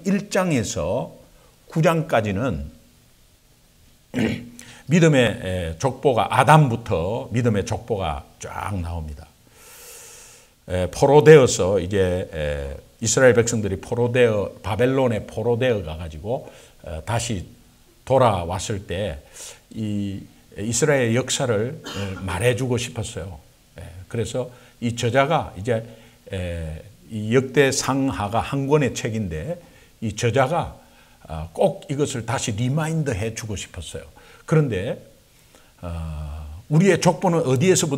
1장에서 9장까지는 믿음의 족보가 아담부터 믿음의 족보가 쫙 나옵니다. 포로되어서 이제 이스라엘 백성들이 바벨론에 포로되어 가가지고 다시 돌아왔을 때 이 이스라엘 역사를 말해주고 싶었어요. 그래서 이 저자가 이제 이 역대상하가 한 권의 책인데 이 저자가 꼭 이것을 다시 리마인드 해주고 싶었어요. 그런데 우리의 족보는 어디에서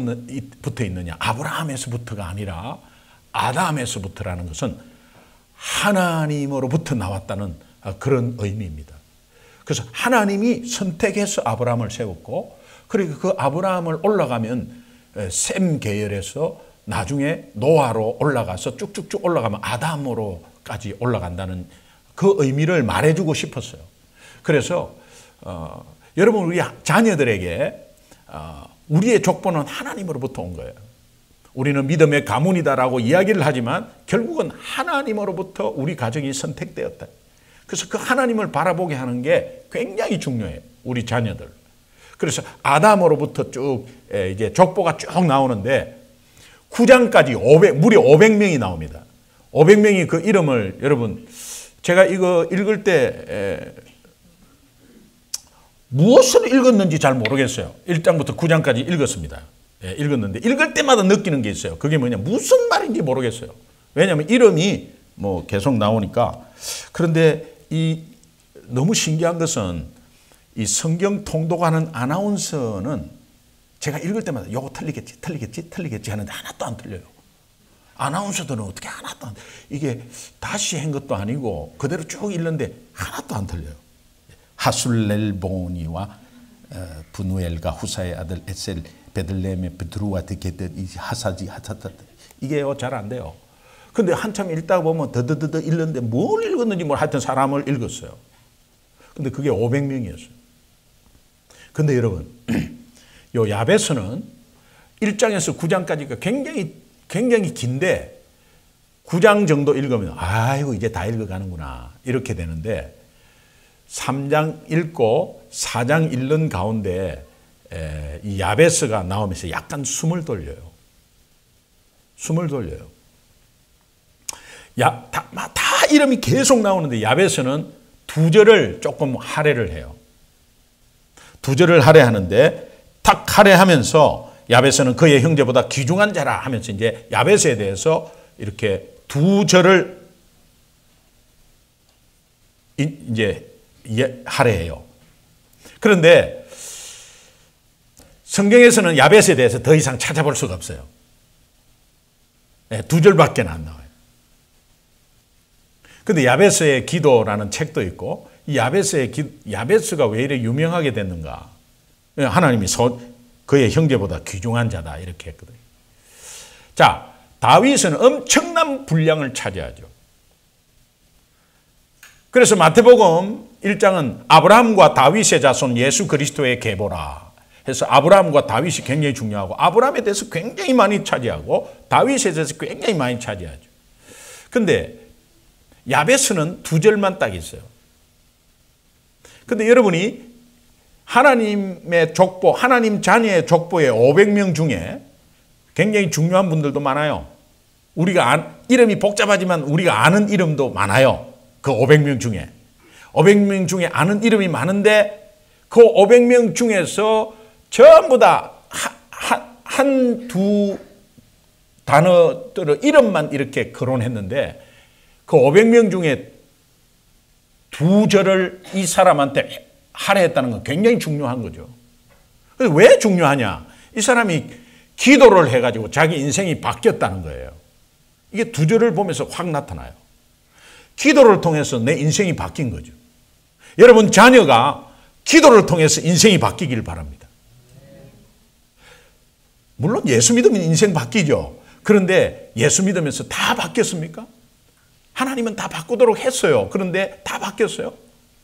붙어 있느냐? 아브라함에서부터가 아니라 아담에서부터라는 것은 하나님으로부터 나왔다는 그런 의미입니다. 그래서 하나님이 선택해서 아브라함을 세웠고, 그리고 그 아브라함을 올라가면 셈 계열에서 나중에 노아로 올라가서 쭉쭉쭉 올라가면 아담으로까지 올라간다는 그 의미를 말해주고 싶었어요. 그래서 여러분, 우리 자녀들에게 우리의 족보는 하나님으로부터 온 거예요. 우리는 믿음의 가문이다라고 이야기를 하지만 결국은 하나님으로부터 우리 가정이 선택되었다. 그래서 그 하나님을 바라보게 하는 게 굉장히 중요해요. 우리 자녀들. 그래서 아담으로부터 쭉 이제 족보가 쭉 나오는데 9장까지 무려 500명이 나옵니다. 500명이 그 이름을 여러분, 제가 이거 읽을 때 무엇을 읽었는지 잘 모르겠어요. 1장부터 9장까지 읽었습니다. 읽었는데 읽을 때마다 느끼는 게 있어요. 그게 뭐냐, 무슨 말인지 모르겠어요. 왜냐하면 이름이 뭐 계속 나오니까. 그런데 너무 신기한 것은 이 성경 통독하는 아나운서는 제가 읽을 때마다 요거 틀리겠지 하는데 하나도 안 틀려요. 아나운서들은 어떻게 하나도 안, 이게 다시 한 것도 아니고 그대로 쭉 읽는데 하나도 안 틀려요. 하술렐보니와 분우엘과 후사의 아들 에셀 베들레헴의 베드루와 드게드 하사지 하사타, 이게 잘 안 돼요. 근데 한참 읽다 보면 더더더더 읽는데 뭘 읽었는지 하여튼 사람을 읽었어요. 근데 그게 500명이었어요. 근데 여러분, 요 야베스는 1장에서 9장까지가 굉장히 긴데 9장 정도 읽으면 아이고 이제 다 읽어가는구나 이렇게 되는데 3장 읽고 4장 읽는 가운데 이 야베스가 나오면서 약간 숨을 돌려요. 다 이름이 계속 나오는데 야베스는 두 절을 조금 할애를 해요. 두 절을 할애하는데 탁 할애하면서 야베스는 그의 형제보다 귀중한 자라 하면서 이제 야베스에 대해서 이렇게 두 절을 이제 할애해요. 그런데 성경에서는 야베스에 대해서 더 이상 찾아볼 수가 없어요. 두 절밖에 안 나와요. 근데 야베스의 기도라는 책도 있고, 이 야베스가 왜 이렇게 유명하게 됐는가? 하나님이 그의 형제보다 귀중한 자다 이렇게 했거든요. 자, 다윗은 엄청난 분량을 차지하죠. 그래서 마태복음 1장은 아브라함과 다윗의 자손 예수 그리스도의 계보라 해서 아브라함과 다윗이 굉장히 중요하고, 아브라함에 대해서 굉장히 많이 차지하고 다윗에 대해서 굉장히 많이 차지하죠. 근데 야베스는 두 절만 딱 있어요. 근데 여러분이 하나님의 족보, 하나님 자녀의 족보의 500명 중에 굉장히 중요한 분들도 많아요. 우리가 이름이 복잡하지만 우리가 아는 이름도 많아요. 그 500명 중에. 500명 중에 아는 이름이 많은데 그 500명 중에서 전부 다 한두 단어들을 이름만 이렇게 거론했는데 그 500명 중에 두 절을 이 사람한테 할애했다는 건 굉장히 중요한 거죠. 그래서 왜 중요하냐? 이 사람이 기도를 해가지고 자기 인생이 바뀌었다는 거예요. 이게 두 절을 보면서 확 나타나요. 기도를 통해서 내 인생이 바뀐 거죠. 여러분 자녀가 기도를 통해서 인생이 바뀌길 바랍니다. 물론 예수 믿으면 인생 바뀌죠. 그런데 예수 믿으면서 다 바뀌었습니까? 하나님은 다 바꾸도록 했어요. 그런데 다 바뀌었어요?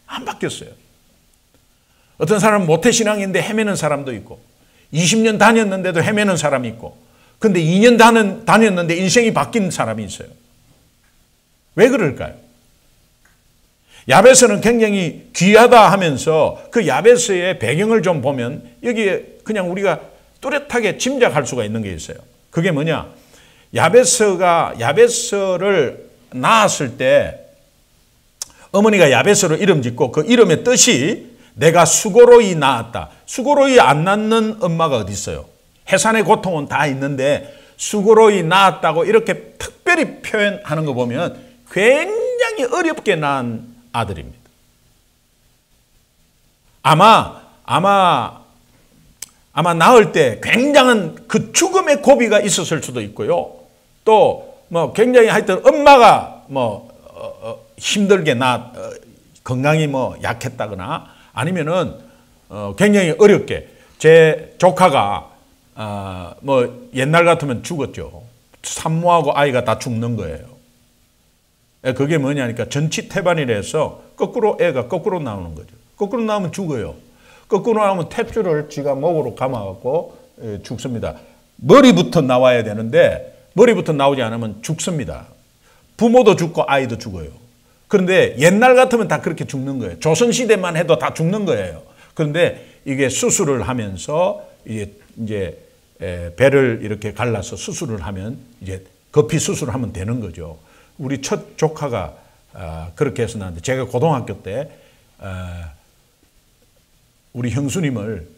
안 바뀌었어요. 어떤 사람은 모태신앙인데 헤매는 사람도 있고 20년 다녔는데도 헤매는 사람이 있고 근데 2년 다녔는데 인생이 바뀐 사람이 있어요. 왜 그럴까요? 야베스는 굉장히 귀하다 하면서 그 야베스의 배경을 좀 보면 여기에 그냥 우리가 뚜렷하게 짐작할 수가 있는 게 있어요. 그게 뭐냐? 야베스를 낳았을 때 어머니가 야베스로 이름 짓고 그 이름의 뜻이 내가 수고로이 낳았다. 수고로이 안 낳는 엄마가 어디 있어요? 해산의 고통은 다 있는데 수고로이 낳았다고 이렇게 특별히 표현하는 거 보면 굉장히 어렵게 낳은 아들입니다. 아마 낳을 때 굉장한 그 죽음의 고비가 있었을 수도 있고요. 또 뭐 굉장히 하여튼 엄마가 뭐 힘들게 건강이 뭐 약했다거나 아니면은 굉장히 어렵게 제 조카가 뭐 옛날 같으면 죽었죠. 산모하고 아이가 다 죽는 거예요. 그게 뭐냐니까 전치태반이라 해서 애가 거꾸로 나오는 거죠. 거꾸로 나오면 죽어요. 거꾸로 나오면 탯줄을 지가 목으로 감아갖고 죽습니다. 머리부터 나와야 되는데 머리부터 나오지 않으면 죽습니다. 부모도 죽고 아이도 죽어요. 그런데 옛날 같으면 다 그렇게 죽는 거예요. 조선시대만 해도 다 죽는 거예요. 그런데 이게 수술을 하면서 이제 배를 이렇게 갈라서 수술을 하면 이제 급히 수술을 하면 되는 거죠. 우리 첫 조카가 그렇게 해서 나왔는데 제가 고등학교 때 우리 형수님을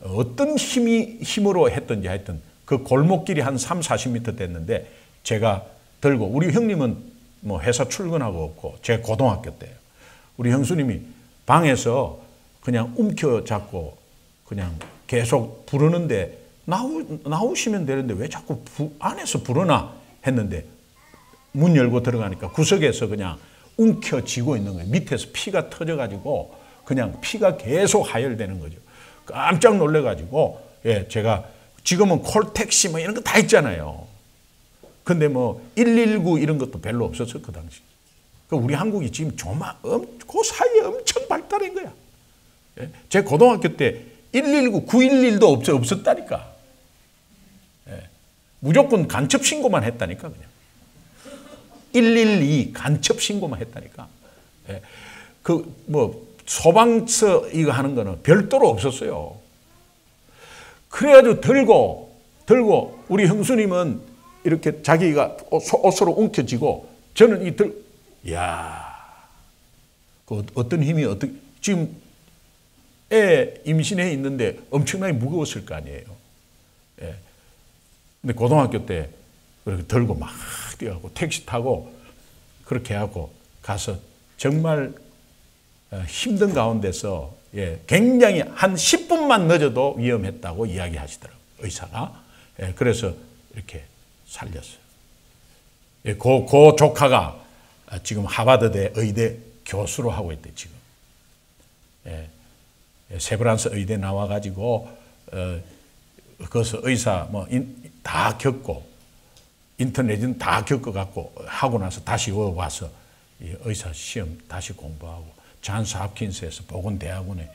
어떤 힘으로 했든지 하여튼 그 골목길이 한 30-40m 됐는데 제가 들고 우리 형님은 뭐 회사 출근하고 없고 제가 고등학교 때예요. 우리 형수님이 방에서 그냥 움켜잡고 그냥 계속 부르는데 나오시면 되는데 왜 자꾸 안에서 부르나 했는데 문 열고 들어가니까 구석에서 그냥 움켜쥐고 있는 거예요. 밑에서 피가 터져가지고 그냥 피가 계속 하혈되는 거죠. 깜짝 놀래가지고 제가 지금은 콜택시 뭐 이런 거 다 있잖아요. 근데 뭐 119 이런 것도 별로 없었어 그 당시. 우리 한국이 지금 그 사이에 엄청 발달한 거야. 제 고등학교 때 119, 911도 없었다니까. 무조건 간첩 신고만 했다니까 그냥. 112 간첩 신고만 했다니까. 그 뭐 소방서 이거 하는 거는 별도로 없었어요. 그래가지고 들고 우리 형수님은 이렇게 자기가 옷으로 움켜쥐고 저는 그 어떤 힘이 지금 애 임신해 있는데 엄청나게 무거웠을 거 아니에요. 근데 고등학교 때 그렇게 들고 막 뛰어가고 택시 타고 그렇게 하고 가서 정말 힘든 가운데서 굉장히 한 10분만 늦어도 위험했다고 이야기하시더라고요. 의사가. 그래서 이렇게 살렸어요. 그 조카가 지금 하버드대 의대 교수로 하고 있대 지금. 세브란스 의대 나와가지고 거기서 의사 뭐 다 겪고 인터넷은 다 겪어갖고 하고 나서 다시 와서 의사 시험 다시 공부하고 잔스 홉킨스에서 보건대학원에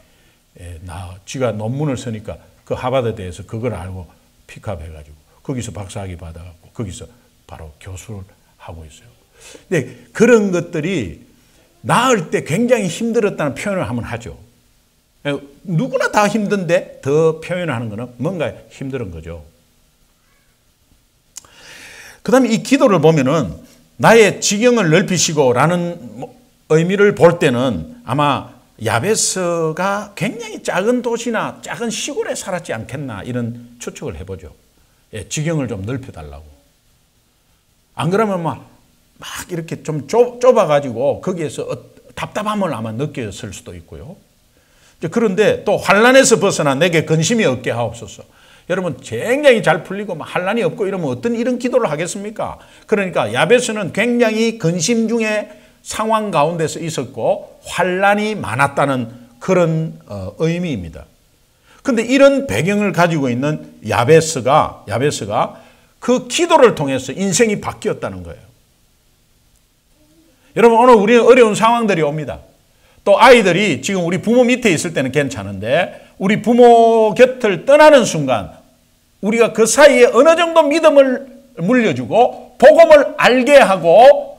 지가 논문을 쓰니까 그 하버드대에서 그걸 알고 픽업해가지고 거기서 박사학위 받아갖고 거기서 바로 교수를 하고 있어요. 근데 그런 것들이 낳을 때 굉장히 힘들었다는 표현을 한번 하죠. 누구나 다 힘든데 더 표현하는 거는 뭔가 힘든 거죠. 그 다음에 이 기도를 보면은 나의 지경을 넓히시고 라는 의미를 볼 때는 아마 야베스가 굉장히 작은 도시나 작은 시골에 살았지 않겠나 이런 추측을 해보죠. 지경을 좀 넓혀달라고. 안 그러면 막 이렇게 좀 좁아가지고 거기에서 답답함을 아마 느꼈을 수도 있고요. 그런데 또 환난에서 벗어나 내게 근심이 없게 하옵소서. 여러분 굉장히 잘 풀리고 환난이 없고 이러면 어떤 이런 기도를 하겠습니까? 그러니까 야베스는 굉장히 근심 중에 상황 가운데서 있었고 환난이 많았다는 그런 의미입니다. 그런데 이런 배경을 가지고 있는 야베스가 그 기도를 통해서 인생이 바뀌었다는 거예요. 여러분 오늘 우리는 어려운 상황들이 옵니다. 또 아이들이 지금 우리 부모 밑에 있을 때는 괜찮은데 우리 부모 곁을 떠나는 순간 우리가 그 사이에 어느 정도 믿음을 물려주고 복음을 알게 하고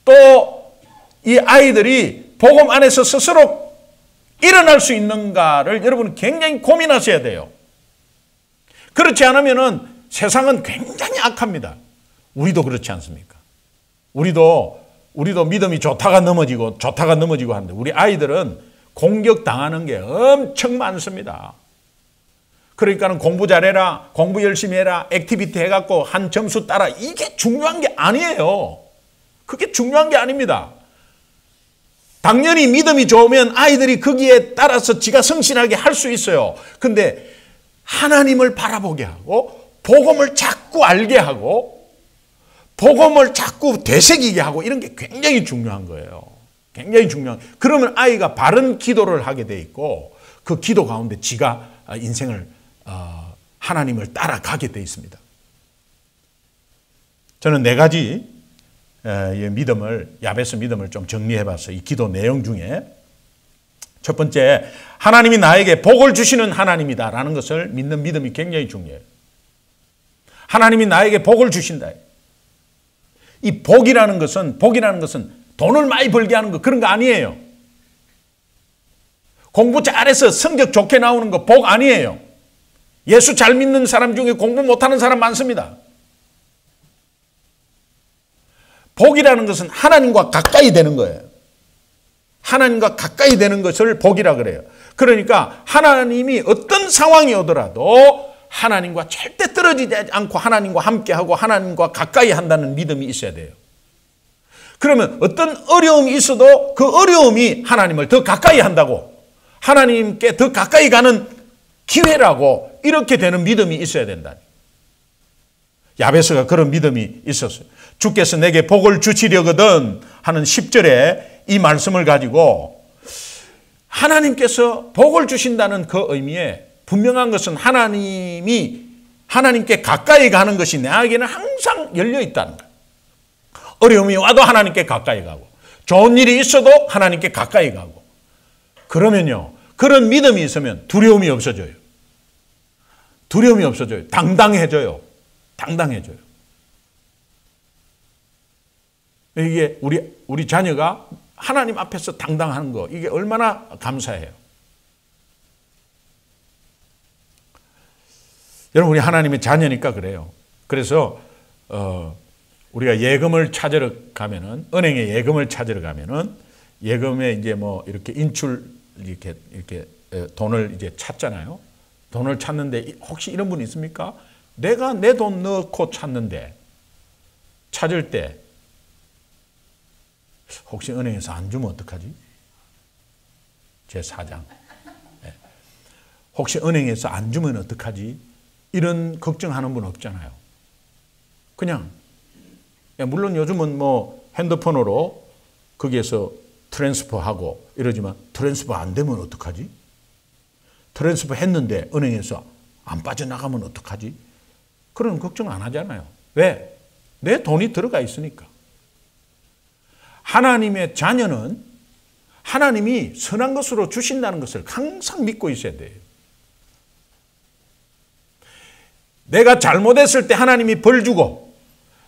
또 이 아이들이 복음 안에서 스스로 일어날 수 있는가를 여러분 굉장히 고민하셔야 돼요. 그렇지 않으면은 세상은 굉장히 악합니다. 우리도 그렇지 않습니까? 우리도 믿음이 좋다가 넘어지고 하는데 우리 아이들은 공격당하는 게 엄청 많습니다. 그러니까는 공부 잘해라, 공부 열심히 해라, 액티비티 해갖고 한 점수 따라, 이게 중요한 게 아니에요. 그게 중요한 게 아닙니다. 당연히 믿음이 좋으면 아이들이 거기에 따라서 지가 성실하게 할 수 있어요. 근데 하나님을 바라보게 하고 복음을 자꾸 알게 하고 복음을 자꾸 되새기게 하고 이런 게 굉장히 중요한 거예요. 굉장히 중요한. 그러면 아이가 바른 기도를 하게 돼 있고 그 기도 가운데 지가 인생을 하나님을 따라가게 돼 있습니다. 저는 4가지 믿음을, 야베스 믿음을 좀 정리해 봤어요. 이 기도 내용 중에 첫 번째, 하나님이 나에게 복을 주시는 하나님이다라는 것을 믿는 믿음이 굉장히 중요해요. 하나님이 나에게 복을 주신다. 이 복이라는 것은 돈을 많이 벌게 하는 거, 그런 거 아니에요. 공부 잘해서 성적 좋게 나오는 거 복 아니에요. 예수 잘 믿는 사람 중에 공부 못하는 사람 많습니다. 복이라는 것은 하나님과 가까이 되는 거예요. 하나님과 가까이 되는 것을 복이라 그래요. 그러니까 하나님이 어떤 상황이 오더라도 하나님과 절대 떨어지지 않고 하나님과 함께하고 하나님과 가까이 한다는 믿음이 있어야 돼요. 그러면 어떤 어려움이 있어도 그 어려움이 하나님을 더 가까이 한다고, 하나님께 더 가까이 가는 기회라고, 이렇게 되는 믿음이 있어야 된다. 야베스가 그런 믿음이 있었어요. 주께서 내게 복을 주시려거든 하는 10절에 이 말씀을 가지고 하나님께서 복을 주신다는 그 의미에 분명한 것은 하나님께 가까이 가는 것이 내에게는 항상 열려 있다는 거예요. 어려움이 와도 하나님께 가까이 가고 좋은 일이 있어도 하나님께 가까이 가고, 그러면요, 그런 믿음이 있으면 두려움이 없어져요. 두려움이 없어져요. 당당해져요. 당당해져요. 이게 우리 자녀가 하나님 앞에서 당당한 거, 이게 얼마나 감사해요. 여러분, 우리 하나님의 자녀니까 그래요. 그래서 우리가 예금을 찾으러 가면은, 은행에 예금을 찾으러 가면은 예금에 이제 뭐 이렇게 인출 이렇게 돈을 이제 찾잖아요. 돈을 찾는데 혹시 이런 분 있습니까? 내가 내 돈 넣고 찾는데, 찾을 때 혹시 은행에서 안 주면 어떡하지? 제 사장. 네. 혹시 은행에서 안 주면 어떡하지? 이런 걱정하는 분 없잖아요. 그냥, 물론 요즘은 뭐 핸드폰으로 거기에서 트랜스퍼하고 이러지만, 트랜스퍼 안 되면 어떡하지? 트랜스퍼 했는데 은행에서 안 빠져나가면 어떡하지? 그런 걱정 안 하잖아요. 왜? 내 돈이 들어가 있으니까. 하나님의 자녀는 하나님이 선한 것으로 주신다는 것을 항상 믿고 있어야 돼요. 내가 잘못했을 때 하나님이 벌 주고,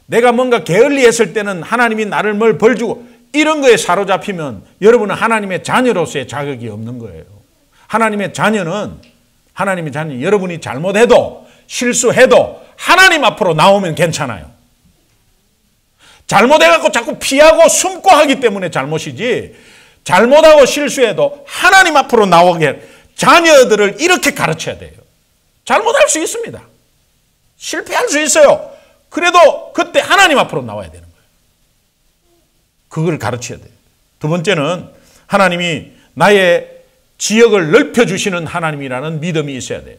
내가 뭔가 게을리했을 때는 하나님이 나를 뭘 벌 주고, 이런 거에 사로잡히면 여러분은 하나님의 자녀로서의 자격이 없는 거예요. 하나님의 자녀는 여러분이 잘못해도 실수해도 하나님 앞으로 나오면 괜찮아요. 잘못해갖고 자꾸 피하고 숨고 하기 때문에 잘못이지, 잘못하고 실수해도 하나님 앞으로 나오게 자녀들을 이렇게 가르쳐야 돼요. 잘못할 수 있습니다. 실패할 수 있어요. 그래도 그때 하나님 앞으로 나와야 되는 거예요. 그걸 가르쳐야 돼요. 두 번째는 하나님이 나의 지역을 넓혀주시는 하나님이라는 믿음이 있어야 돼요.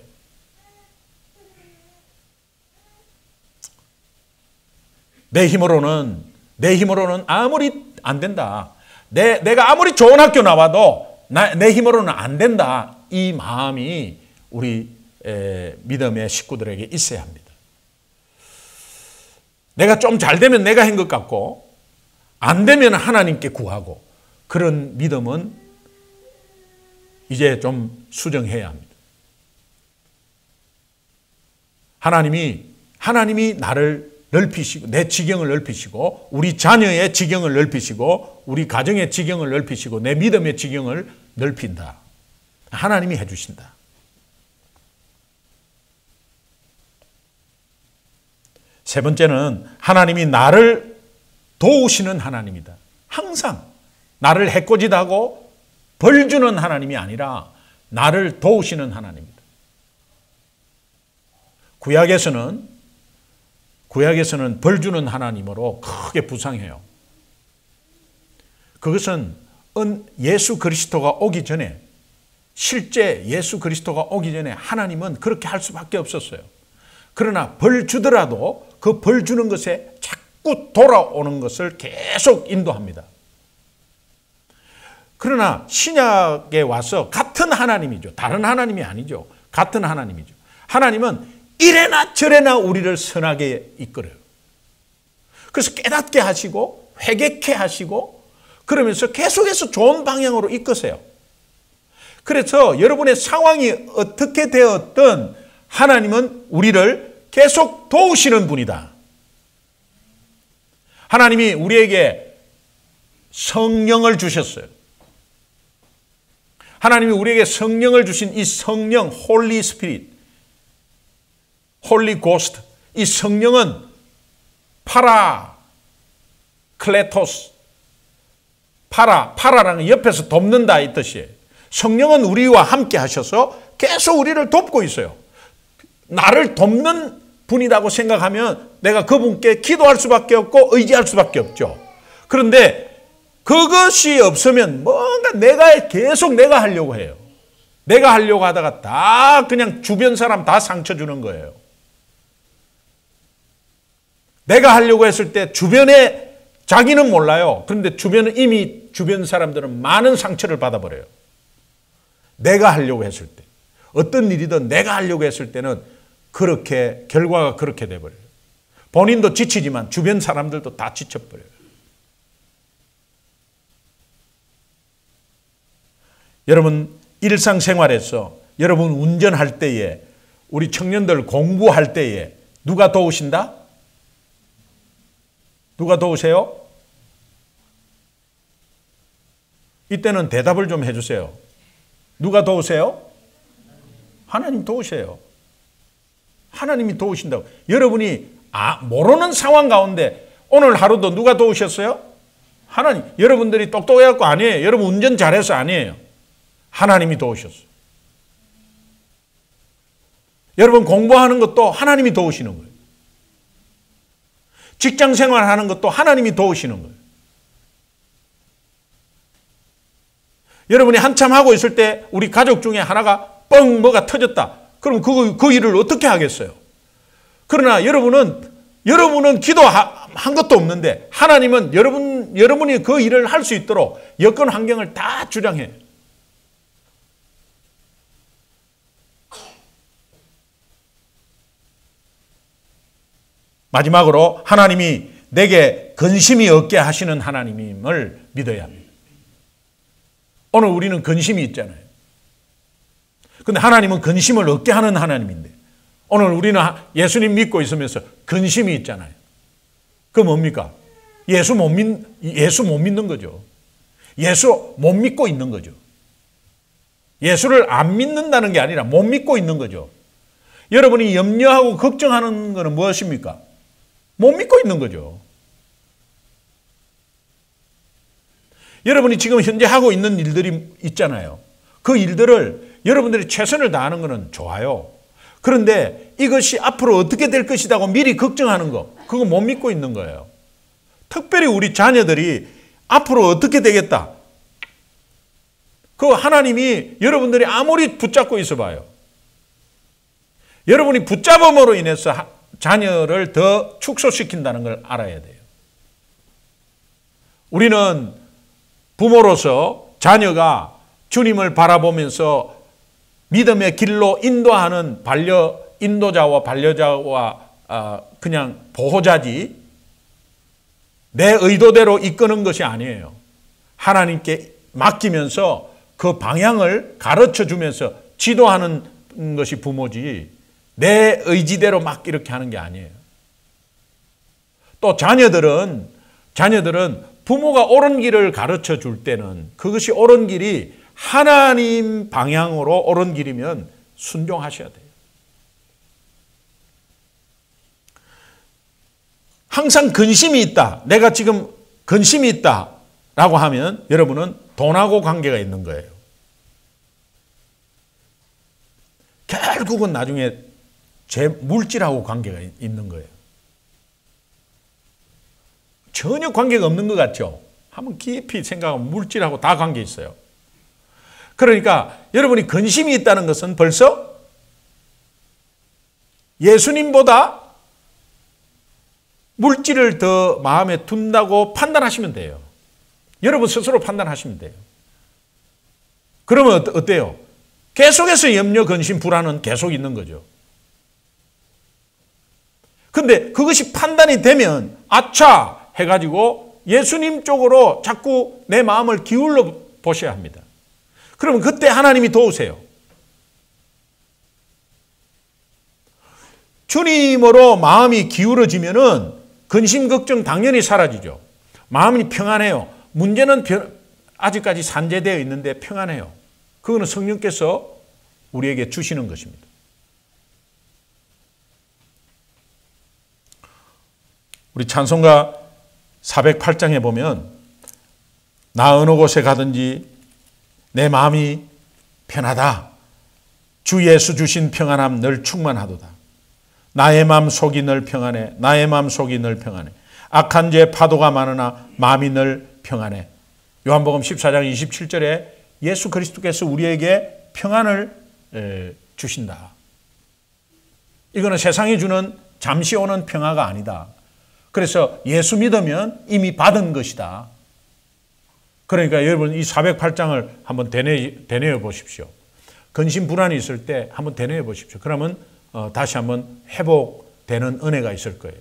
내 힘으로는 아무리 안 된다. 내가 아무리 좋은 학교 나와도 내 힘으로는 안 된다. 이 마음이 우리 믿음의 식구들에게 있어야 합니다. 내가 좀 잘 되면 내가 한 것 같고, 안 되면 하나님께 구하고, 그런 믿음은 이제 좀 수정해야 합니다. 하나님이 나를 넓히시고, 내 지경을 넓히시고, 우리 자녀의 지경을 넓히시고, 우리 가정의 지경을 넓히시고, 내 믿음의 지경을 넓힌다. 하나님이 해주신다. 세 번째는 하나님이 나를 도우시는 하나님이다. 항상 나를 해코지하고 벌 주는 하나님이 아니라 나를 도우시는 하나님이다. 구약에서는 벌 주는 하나님으로 크게 부상해요. 그것은 예수 그리스도가 오기 전에, 실제 예수 그리스도가 오기 전에 하나님은 그렇게 할 수밖에 없었어요. 그러나 벌 주더라도 그 벌 주는 것에 자꾸 돌아오는 것을 계속 인도합니다. 그러나 신약에 와서 같은 하나님이죠. 다른 하나님이 아니죠. 같은 하나님이죠. 하나님은 이래나 저래나 우리를 선하게 이끌어요. 그래서 깨닫게 하시고 회개케 하시고 그러면서 계속해서 좋은 방향으로 이끄세요. 그래서 여러분의 상황이 어떻게 되었든 하나님은 우리를 계속 도우시는 분이다. 하나님이 우리에게 성령을 주셨어요. 하나님이 우리에게 성령을 주신 이 성령, 홀리 스피릿, 홀리 고스트, 이 성령은 클레토스, 파라라는 옆에서 돕는다 이 뜻이에요. 성령은 우리와 함께 하셔서 계속 우리를 돕고 있어요. 나를 돕는 분이라고 생각하면 내가 그분께 기도할 수밖에 없고 의지할 수밖에 없죠. 그런데 그것이 없으면 뭔가 계속 내가 하려고 해요. 내가 하려고 하다가 다 그냥 주변 사람 다 상처 주는 거예요. 내가 하려고 했을 때 주변에 자기는 몰라요. 그런데 주변 사람들은 많은 상처를 받아버려요. 내가 하려고 했을 때. 어떤 일이든 내가 하려고 했을 때는 결과가 그렇게 돼버려요. 본인도 지치지만 주변 사람들도 다 지쳐버려요. 여러분, 일상생활에서 여러분 운전할 때에, 우리 청년들 공부할 때에 누가 도우신다? 누가 도우세요? 이때는 대답을 좀 해주세요. 누가 도우세요? 하나님 도우세요. 하나님이 도우신다고. 여러분이 모르는 상황 가운데 오늘 하루도 누가 도우셨어요? 하나님. 여러분들이 똑똑해갖고 아니에요. 여러분 운전 잘해서 아니에요. 하나님이 도우셨어요. 여러분 공부하는 것도 하나님이 도우시는 거예요. 직장 생활하는 것도 하나님이 도우시는 거예요. 여러분이 한참 하고 있을 때 우리 가족 중에 하나가 뭐가 터졌다. 그럼 그 일을 어떻게 하겠어요? 그러나 여러분은 기도한 것도 없는데 하나님은 여러분이 그 일을 할 수 있도록 여건 환경을 다 주장해요. 마지막으로 하나님이 내게 근심이 없게 하시는 하나님임을 믿어야 합니다. 오늘 우리는 근심이 있잖아요. 근데 하나님은 근심을 얻게 하는 하나님인데 오늘 우리는 예수님 믿고 있으면서 근심이 있잖아요. 그건 뭡니까? 예수 못 믿는 거죠. 예수 못 믿고 있는 거죠. 예수를 안 믿는다는 게 아니라 못 믿고 있는 거죠. 여러분이 염려하고 걱정하는 것은 무엇입니까? 못 믿고 있는 거죠. 여러분이 지금 현재 하고 있는 일들이 있잖아요. 그 일들을 여러분들이 최선을 다하는 것은 좋아요. 그런데 이것이 앞으로 어떻게 될 것이라고 미리 걱정하는 거, 그거 못 믿고 있는 거예요. 특별히 우리 자녀들이 앞으로 어떻게 되겠다. 그 하나님이 여러분들이 아무리 붙잡고 있어 봐요. 여러분이 붙잡음으로 인해서 자녀를 더 축소시킨다는 걸 알아야 돼요. 우리는 부모로서 자녀가 주님을 바라보면서 믿음의 길로 인도하는 인도자와 반려자와 그냥 보호자지 내 의도대로 이끄는 것이 아니에요. 하나님께 맡기면서 그 방향을 가르쳐 주면서 지도하는 것이 부모지 내 의지대로 막 이렇게 하는 게 아니에요. 또 자녀들은 부모가 옳은 길을 가르쳐 줄 때는 그것이 옳은 길이 하나님 방향으로 옳은 길이면 순종하셔야 돼요. 항상 근심이 있다. 내가 지금 근심이 있다라고 하면 여러분은 돈하고 관계가 있는 거예요. 결국은 나중에 제 물질하고 관계가 있는 거예요. 전혀 관계가 없는 것 같죠? 한번 깊이 생각하면 물질하고 다 관계 있어요. 그러니까 여러분이 근심이 있다는 것은 벌써 예수님보다 물질을 더 마음에 둔다고 판단하시면 돼요. 여러분 스스로 판단하시면 돼요. 그러면 어때요? 계속해서 염려, 근심, 불안은 계속 있는 거죠. 근데 그것이 판단이 되면 아차 해가지고 예수님 쪽으로 자꾸 내 마음을 기울여 보셔야 합니다. 그러면 그때 하나님이 도우세요. 주님으로 마음이 기울어지면은 근심, 걱정 당연히 사라지죠. 마음이 평안해요. 문제는 아직까지 산재되어 있는데 평안해요. 그거는 성령께서 우리에게 주시는 것입니다. 우리 찬송가 408장에 보면 나 어느 곳에 가든지 내 마음이 편하다. 주 예수 주신 평안함 늘 충만하도다. 나의 마음 속이 늘 평안해. 나의 마음 속이 늘 평안해. 악한 죄 파도가 많으나 마음이 늘 평안해. 요한복음 14장 27절에 예수 그리스도께서 우리에게 평안을 주신다. 이거는 세상이 주는 잠시 오는 평화가 아니다. 그래서 예수 믿으면 이미 받은 것이다. 그러니까 여러분 이 408장을 한번 되뇌어 보십시오. 근심 불안이 있을 때 한번 되뇌어 보십시오. 그러면 다시 한번 회복되는 은혜가 있을 거예요.